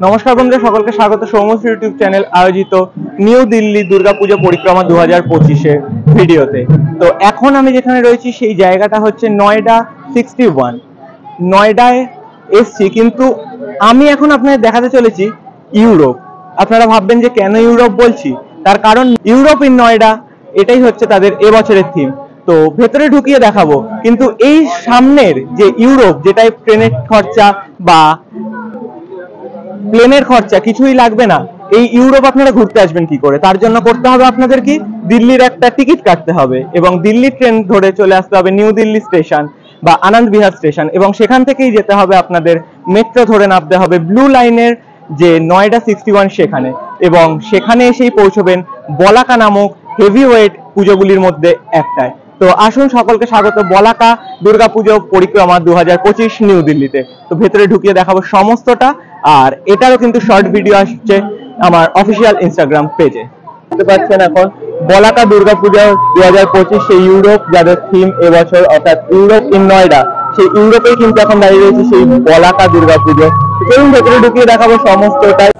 নমস্কার বন্ধুরা, সকলকে স্বাগত সৌমশ্রী ইউটিউব চ্যানেল আয়োজিত নিউ দিল্লি দুর্গাপূজা পরিক্রমা 2025 ভিডিওতে। তো এখন আমি যেখানে রয়েছি সেই জায়গাটা হচ্ছে নয়ডা 61। নয়ডায় এসছি, কিন্তু আমি এখন আপনাদের দেখাতে চলেছি ইউরোপ। আপনারা ভাববেন যে কেন ইউরোপ বলছি, তার কারণ ইউরোপ ইন নয়ডা এটাই হচ্ছে তাদের এবছরের থিম। তো ভেতরে ঢুকিয়ে দেখাবো, কিন্তু এই সামনের যে ইউরোপ, যেটাই ট্রেনের খরচা বা প্লেনের খরচা কিছুই লাগবে না, এই ইউরোপ আপনারা ঘুরতে আসবেন কি করে? তার জন্য করতে হবে আপনাদের কি, দিল্লির একটা টিকিট কাটতে হবে এবং দিল্লি ট্রেন ধরে চলে আসতে হবে নিউ দিল্লি স্টেশন বা আনন্দ বিহার স্টেশন, এবং সেখান থেকেই যেতে হবে আপনাদের মেট্রো ধরে নামতে হবে ব্লু লাইনের যে নয়ডা 61 সেখানে, এবং সেখানে এসেই পৌঁছবেন বলাকা নামক হেভি ওয়েট পুজোগুলির মধ্যে একটায়। তো আসুন, সকলকে স্বাগত বলাকা দুর্গাপুজো পরিক্রমা 2025 নিউ দিল্লিতে। তো ভেতরে ঢুকিয়ে দেখাবো সমস্তটা, আর এটারও কিন্তু শর্ট ভিডিও আসছে আমার অফিসিয়াল ইনস্টাগ্রাম পেজে। দেখতে পাচ্ছেন এখন বলাকা দুর্গাপূজা 2025, সেই ইউরোপ যাদের থিম এবছর, অর্থাৎ ইউরোপ ইন নয়ডা, সেই ইউরোপেই কিন্তু এখন দাঁড়িয়ে রয়েছে সেই বলাকা দুর্গাপুজো। চলুন ভেতরে ঢুকিয়ে দেখাবো সমস্তটাই।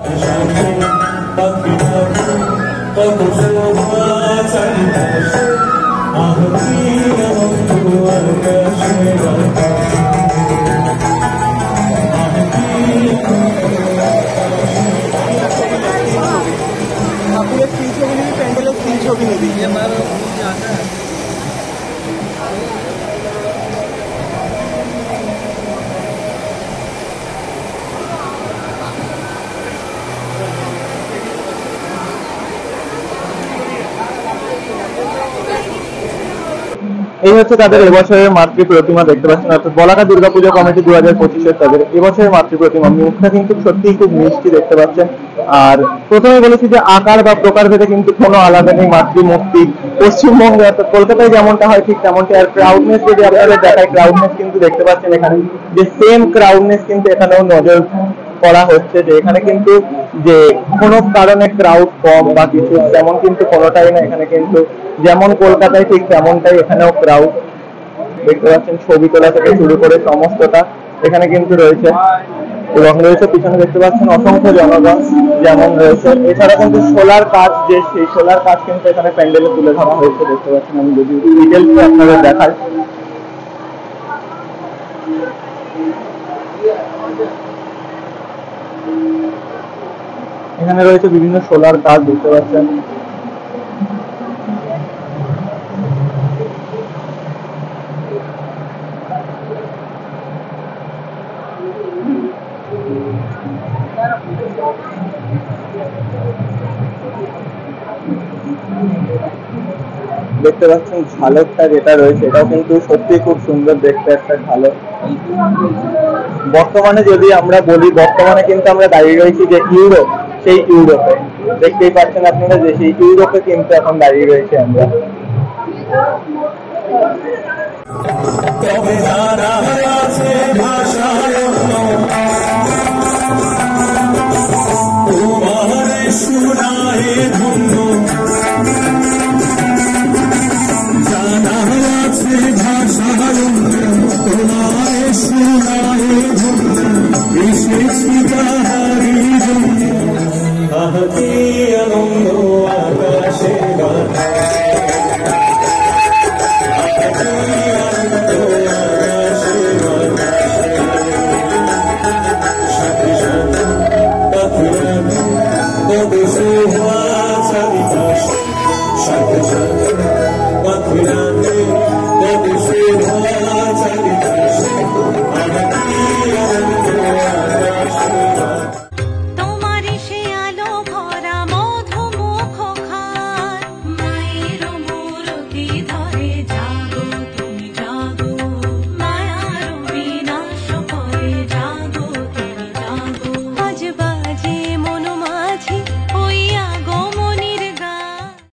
এই হচ্ছে তাদের এবছরের মাতৃ প্রতিমা, দেখতে পাচ্ছেন, অর্থাৎ বলাকা দুর্গাপূজা কমিটি 2025 তাদের এবছরের মাতৃ প্রতিমা। মুখটা কিন্তু সত্যিই খুব মিষ্টি, দেখতে পাচ্ছেন। আর প্রথমে বলেছি যে আকার বা প্রকারভেদে কিন্তু কোনো আলাদা নেই মাতৃ মূর্তি। পশ্চিমবঙ্গে অর্থাৎ কলকাতায় যেমনটা হয় ঠিক তেমনটা। আর ক্রাউডনেস যদি আপনাদের দেখায়, ক্রাউডনেস কিন্তু দেখতে পাচ্ছেন এখানে যে সেম ক্রাউডনেস কিন্তু এখানেও নজর করা হচ্ছে, যে এখানে কিন্তু যে কোনো কারণে ক্রাউড কম বা কিছু তেমন কিন্তু কোনোটাই না। এখানে কিন্তু যেমন কলকাতায় ঠিক তেমনটাই এখানেও ক্রাউড, দেখতে পাচ্ছেন। ছবি তোলা থেকে শুরু করে সমস্তটা এখানে কিন্তু রয়েছে, এবং রয়েছে পিছনে দেখতে পাচ্ছেন অসংখ্য জনগণ যেমন রয়েছে। এছাড়া কিন্তু সোলার কাজ, যে সেই সোলার কাজ কিন্তু এখানে প্যান্ডেলে তুলে ধরা হয়েছে, দেখতে পাচ্ছেন। আমি যদি ডিটেলস আপনাদের দেখাই, এখানে রয়েছে বিভিন্ন সোলার কাজ, দেখতে পাচ্ছেন। দেখতে পাচ্ছেন ঝালকটা যেটা রয়েছে, এটাও কিন্তু সত্যি খুব সুন্দর দেখতে একটা ঝালক। বর্তমানে যদি আমরা বলি, বর্তমানে কিন্তু আমরা দাঁড়িয়ে রয়েছি যে ইউরোপ, সেই ইউরোপে দেখতেই পাচ্ছেন আপনারা যে সেই ইউরোপে কিন্তু এখন দাঁড়িয়ে রয়েছে আমরা।